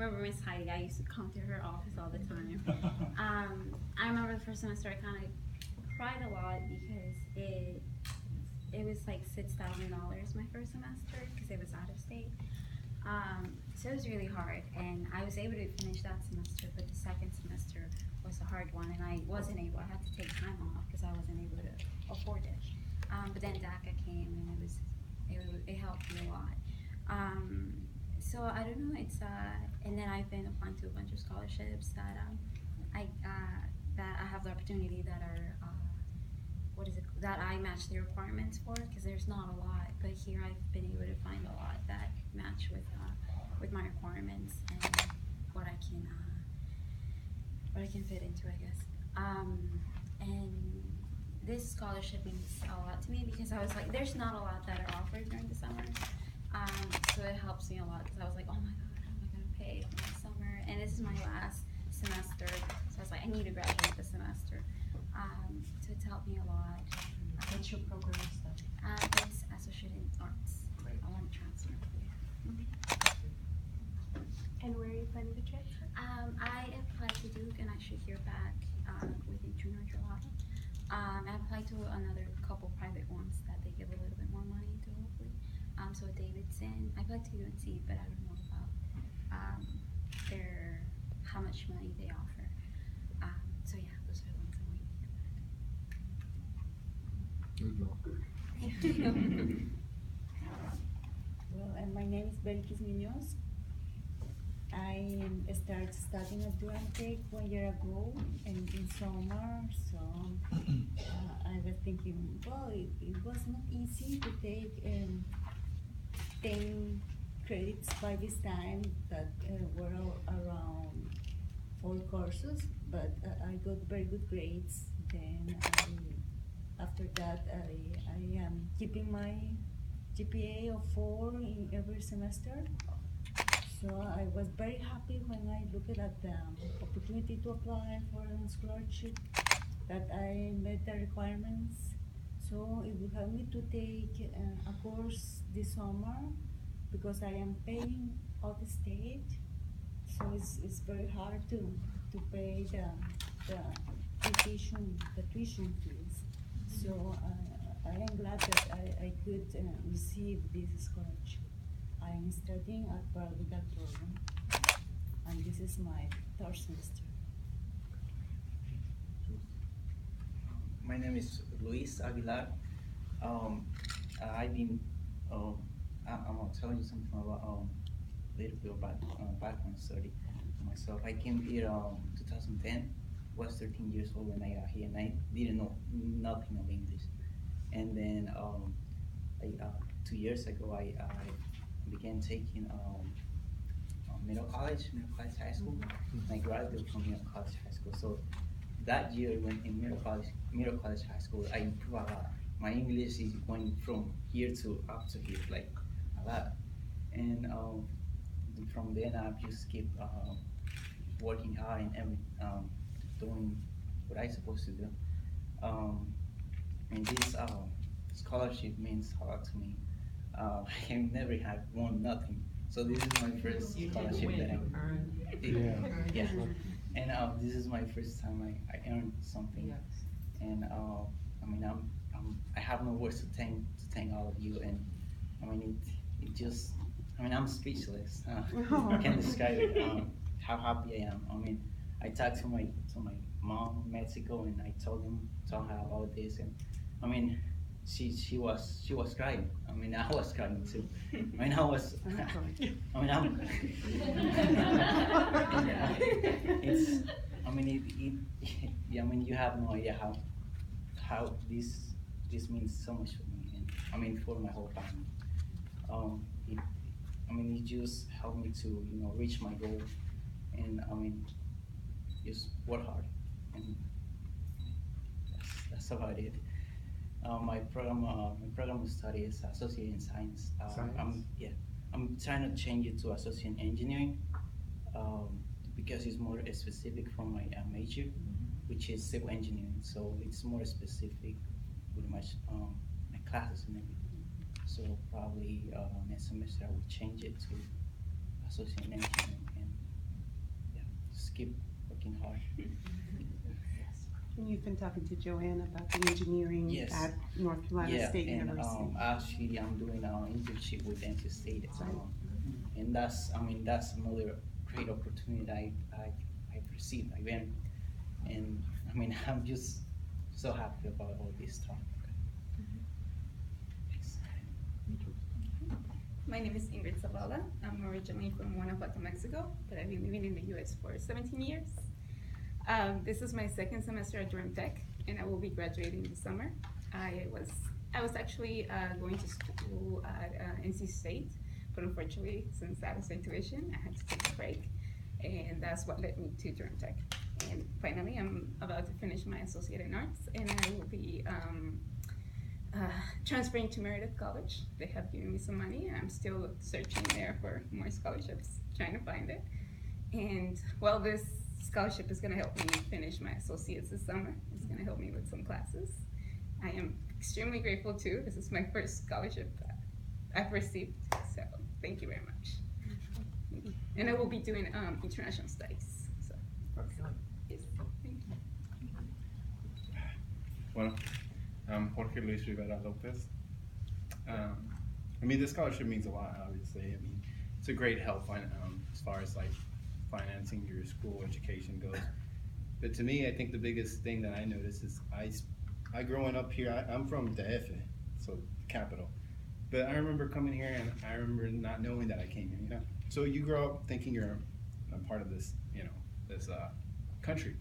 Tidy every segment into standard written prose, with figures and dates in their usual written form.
remember Miss Heidi. I used to come to her office all the time. I remember the first semester I kind of cried a lot because it was like $6,000 my first semester because it was out of state. So it was really hard, and I was able to finish that semester, but the second semester was a hard one, and I wasn't able. I had to take time off because I wasn't able to afford it. But then DACA came, and it helped me a lot. So I don't know. And then I've been applying to a bunch of scholarships that I have the opportunity that are that I match the requirements for, because there's not a lot, but here I've been able to find a lot that match with my requirements and what I can fit into, I guess. And this scholarship means a lot to me because I was like, there's not a lot that are offered during the summer, so it helps me a lot because I was like, oh my god, how am I gonna pay for my summer? And this is my last semester, so I was like, I need to graduate this semester. So it's helped me a lot. What's your program of study? It's Associated in Arts. Great. I want to transfer. And where are you planning to transfer? I applied to Duke, and I should hear back within June or July. I applied to another couple private ones that they give a little bit more money to, hopefully. So Davidson, I applied to UNC, but I don't know about how much money they offer. So yeah, those are the ones I'm waiting to hear back. Good luck. Well, and my name is Belkis Munoz. I started studying at Durham Tech 1 year ago and in summer, so I was thinking, well, it was not easy to take 10 credits by this time that were around 4 courses, but I got very good grades. Then after that, I am keeping my GPA of 4 in every semester. So I was very happy when I looked at the opportunity to apply for a scholarship, that I met the requirements. So it will help me to take a course this summer because I am paying out of state. So it's very hard to pay the tuition fees. So I am glad that I could receive this scholarship. I am studying at paralegal program, and this is my 3rd semester. My name is Luis Aguilar. I've been, I'm gonna tell you something about a little bit about background study myself. I came here 2010, was 13 years old when I got here, and I didn't know nothing of English. And then 2 years ago, I began taking middle college high school. And I graduated from middle college high school. So that year, when in middle college high school, I improved a lot. My English is going from here to up to here, like a lot. And from then I've just keep working hard and doing what I'm supposed to do. And this scholarship means a lot to me. I never had won nothing, so this is my first scholarship that I did. Yeah. And this is my first time I earned something. Yes. And I mean I have no words to thank all of you, and I mean it just, I mean I'm speechless. I can't describe it. How happy I am. I mean I talked to my mom in Mexico, and I told her about this, and I mean she was crying. I mean I was crying too. I mean I'm it's, I mean yeah, I mean you have no idea how this means so much for me, and I mean for my whole family. I mean it just helped me to reach my goal, and I mean just work hard, and that's about it. My program of study is associate in science. I'm trying to change it to associate in engineering because it's more specific from my major, which is civil engineering. So it's more specific, pretty much my classes and everything. So probably next semester I will change it to associate in engineering, and keep working hard. You've been talking to Joanne about the engineering Yes. at North Carolina State and University. actually I'm doing an internship with NC State, and that's another great opportunity I received. And I mean I'm just so happy about all this stuff. My name is Ingrid Zavala. I'm originally from Guanajuato, Mexico, but I've been living in the US for 17 years. This is my second semester at Durham Tech, and I will be graduating this summer. I was actually going to school at NC State, but unfortunately, since I was in tuition, I had to take a break, and that's what led me to Durham Tech. And finally, I'm about to finish my associate in arts, and I will be transferring to Meredith College. They have given me some money, and I'm still searching there for more scholarships, trying to find it. And well, this scholarship is going to help me finish my associates this summer. It's going to help me with some classes. I am extremely grateful too. This is my first scholarship I've received, so thank you very much. And I will be doing international studies. So, yes, thank you. Bueno, I'm Jorge Luis Rivera Lopez. I mean, this scholarship means a lot, obviously. I mean, it's a great help as far as like financing your school education goes. But to me, I think the biggest thing that I noticed is I growing up here, I'm from DF, so capital. But I remember coming here and I remember not knowing that I came here, you know? So you grow up thinking you're a part of this, you know, this country.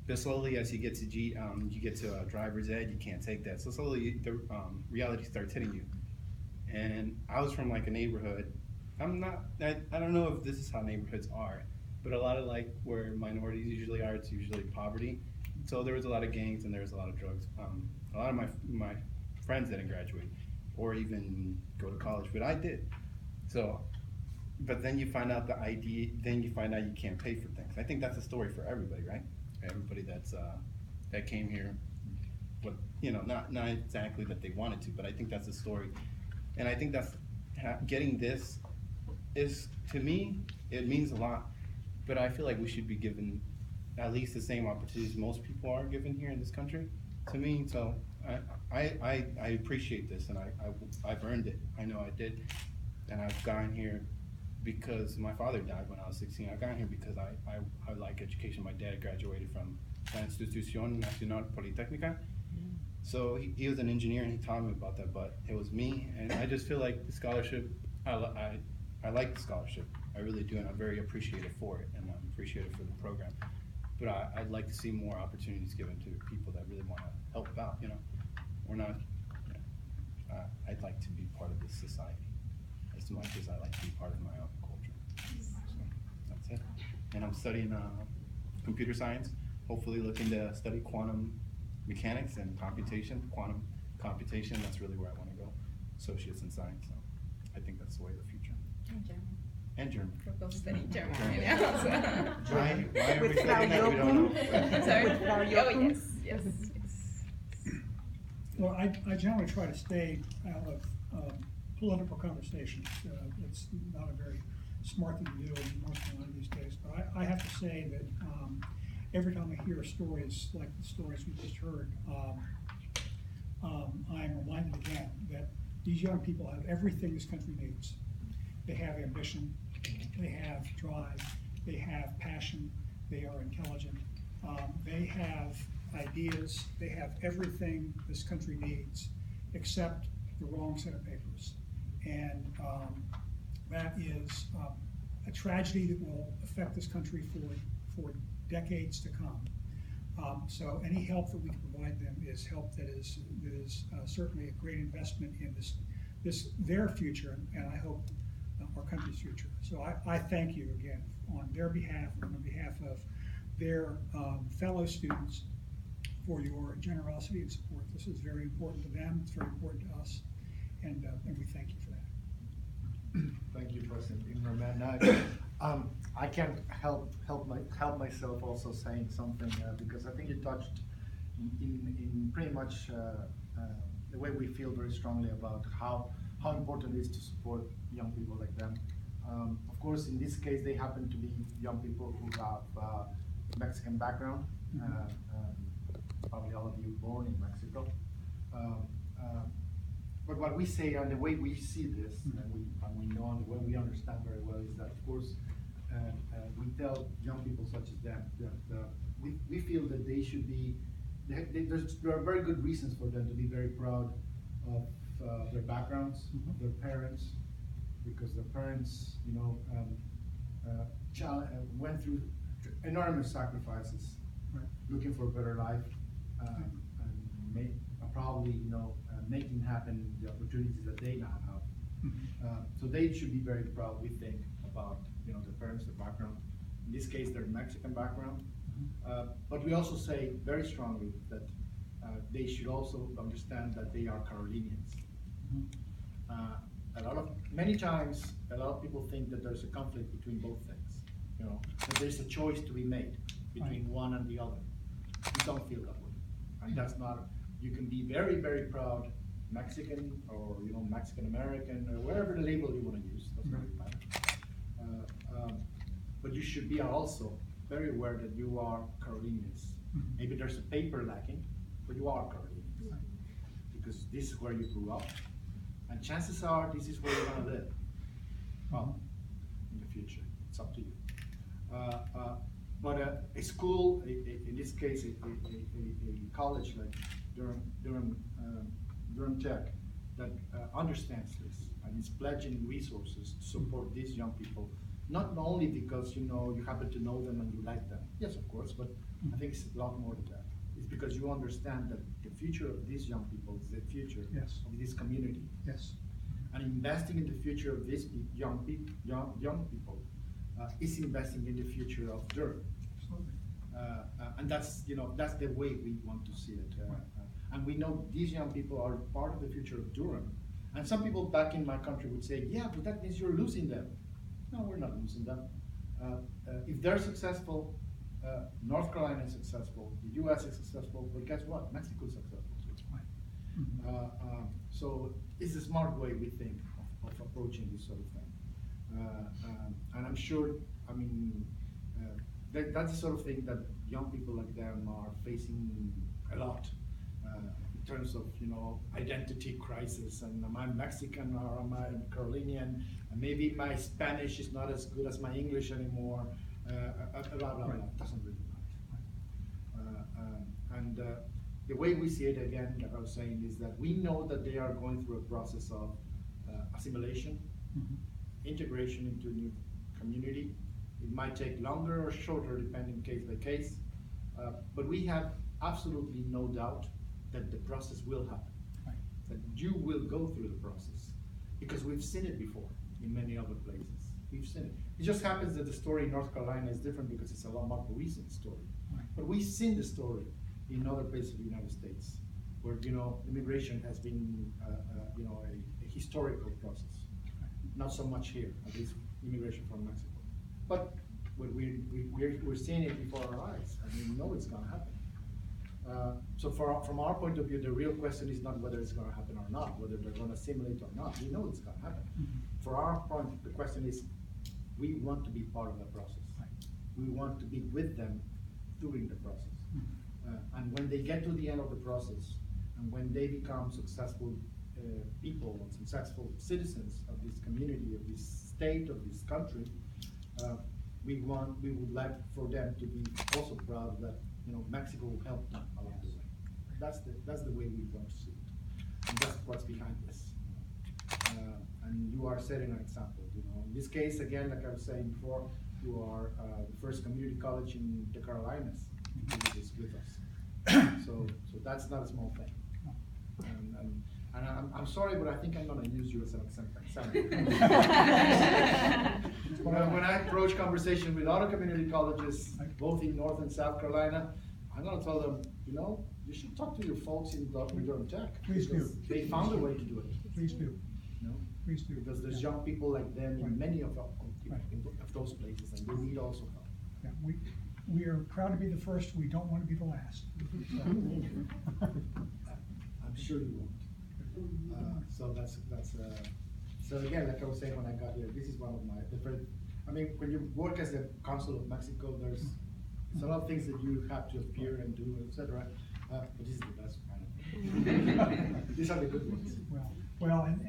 But slowly as you get to driver's ed, you can't take that. So slowly the reality starts hitting you. And I was from like a neighborhood. I don't know if this is how neighborhoods are, but a lot of like where minorities usually are, it's usually poverty. So there was a lot of gangs and there was a lot of drugs. A lot of my friends didn't graduate or even go to college, but I did. So, but then you find out then you find out you can't pay for things. I think that's a story for everybody, right? Everybody that came here, but you know, not exactly that they wanted to, but I think that's a story. And I think that's getting this is, to me, it means a lot, but I feel like we should be given at least the same opportunities most people are given here in this country, to me. So I appreciate this, and I've earned it. I know I did, and I've gotten here because my father died when I was 16. I got here because I like education. My dad graduated from La Institución Nacional Politécnica. So he was an engineer and he taught me about that, but it was me, and I just feel like the scholarship, I like the scholarship. I really do, and I'm very appreciative for it, and I'm appreciative for the program. But I'd like to see more opportunities given to people that really want to help out, you know. We're not, you know, I'd like to be part of this society as much as I like to be part of my own culture. So that's it. And I'm studying computer science, hopefully looking to study quantum mechanics and computation, quantum computation. That's really where I want to go, associates in science. So I think that's the way of the future. And German. And German. We're both studying German right now. So. Why are we With studying that? We don't know. Sorry? With Oh, Variokum? yes. Well, I generally try to stay out of political conversations. It's not a very smart thing to do in North Carolina these days. But I have to say that every time I hear stories like the stories we just heard, I'm reminded again that these young people have everything this country needs. They have ambition, they have drive, they have passion, they are intelligent, they have ideas, they have everything this country needs except the wrong set of papers. And that is a tragedy that will affect this country for decades to come. So any help that we can provide them is help that is certainly a great investment in their future, and I hope our country's future. So I thank you again on their behalf and on behalf of their fellow students for your generosity and support. This is very important to them, it's very important to us, and we thank you for that. Thank you, President Ingram. And I can't help myself also saying something because I think you touched in pretty much the way we feel very strongly about how important it is to support young people like them. Of course, in this case, they happen to be young people who have Mexican background. Probably all of you born in Mexico. But what we say and the way we see this, and we know and the way we understand very well, is that of course we tell young people such as them that we feel that they should be. There are very good reasons for them to be very proud of their backgrounds, of their parents, because their parents, you know, went through enormous sacrifices, looking for a better life, and probably, you know, making happen the opportunities that they now have. So they should be very proud, we think, about, you know, their parents, their background. In this case, their Mexican background. But we also say very strongly that they should also understand that they are Carolinians. Many times, a lot of people think that there's a conflict between both things. You know, that there's a choice to be made between one and the other. We don't feel that way, and that's not. You can be very, very proud Mexican, or, you know, Mexican American, or whatever the label you want to use. Doesn't really matter. But you should be also very aware that you are Carolinians. Maybe there's a paper lacking, but you are Carolinians, because this is where you grew up, and chances are this is where you're going to live. Well, in the future, it's up to you. But a school, in this case, a college like Durham Tech, that understands this and is pledging resources to support these young people, not only because, you know, you happen to know them and you like them. Yes, of course, but I think it's a lot more than that. It's because you understand that the future of these young people is the future of this community. Yes. And investing in the future of these young people is investing in the future of Durham. Absolutely. And that's, you know, that's the way we want to see it. And we know these young people are part of the future of Durham. And some people back in my country would say, yeah, but that means you're losing them. No, we're not losing them. If they're successful, North Carolina is successful, the US is successful, but guess what? Mexico is successful too. So it's a smart way, we think, of approaching this sort of thing. And I'm sure, I mean, that's the sort of thing that young people like them are facing a lot. In terms of, you know, identity crisis, and am I Mexican or am I Carolinian, and maybe my Spanish is not as good as my English anymore, blah, blah, blah. It doesn't really matter. The way we see it, again, like I was saying, is that we know that they are going through a process of assimilation, integration into a new community. It might take longer or shorter, depending case by case, but we have absolutely no doubt that the process will happen, that you will go through the process, because we've seen it before in many other places. We've seen it. It just happens that the story in North Carolina is different because it's a lot more recent story. But we've seen the story in other places of the United States, where, you know, immigration has been, you know, a historical process. Not so much here, at least immigration from Mexico. But we're seeing it before our eyes, and we know it's going to happen. So from our point of view, the real question is not whether it's going to happen or not, whether they're going to assimilate or not. We know it's going to happen. For our point, the question is, we want to be part of the process. We want to be with them during the process. And when they get to the end of the process, and when they become successful people and successful citizens of this community, of this state, of this country, we would like for them to be also proud that, you know, Mexico will help them along the way. That's the way we want to see it, and that's what's behind this. And you are setting an example. You know, in this case, again, like I was saying before, you are the first community college in the Carolinas to do this with us. So that's not a small thing. And I'm sorry, but I think I'm going to use you as an example. When I approach conversation with other community colleges, both in North and South Carolina, I'm going to tell them, you know, you should talk to your folks in Durham Tech. Please do. They found a way to do it. Please do. You know? Please do. Because there's young people like them in many of those places, and they need also help. Yeah, we are proud to be the first. We don't want to be the last. I'm sure you won't. So that's So again, like I was saying when I got here, this is one of my different, I mean, when you work as the Consul of Mexico, there's a lot of things that you have to appear and do, etc. But this is the best kind of. These are the good ones. Well, and